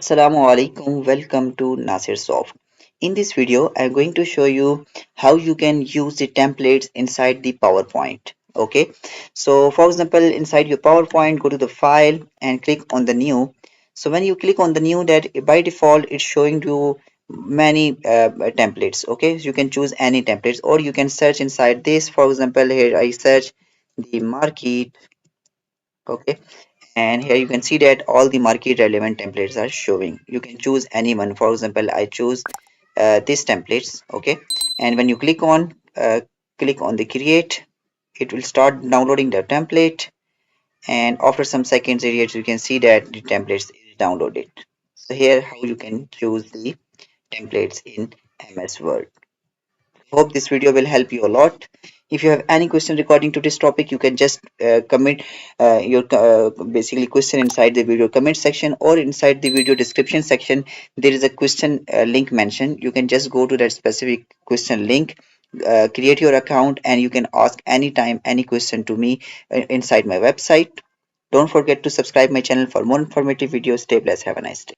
Assalamu alaikum, welcome to Nasir Soft. In this video, I'm going to show you how you can use the templates inside the PowerPoint. Okay, so for example, inside your PowerPoint, go to the file and click on the new. So when you click on the new, that by default it's showing you many templates. Okay, so you can choose any templates or you can search inside this. For example, here I search the market. Okay, and here you can see that all the market relevant templates are showing. You can choose any one. For example, I choose this templates. Okay, and when you click on the create, it will start downloading the template, and after some seconds here you can see that the templates is downloaded. So here how you can choose the templates in MS Word. Hope this video will help you a lot. If you have any question regarding to this topic, you can just comment your basically question inside the video comment section or inside the video description section. There is a question link mentioned. You can just go to that specific question link, create your account, and you can ask anytime any question to me inside my website. Don't forget to subscribe my channel for more informative videos. Stay blessed. Have a nice day.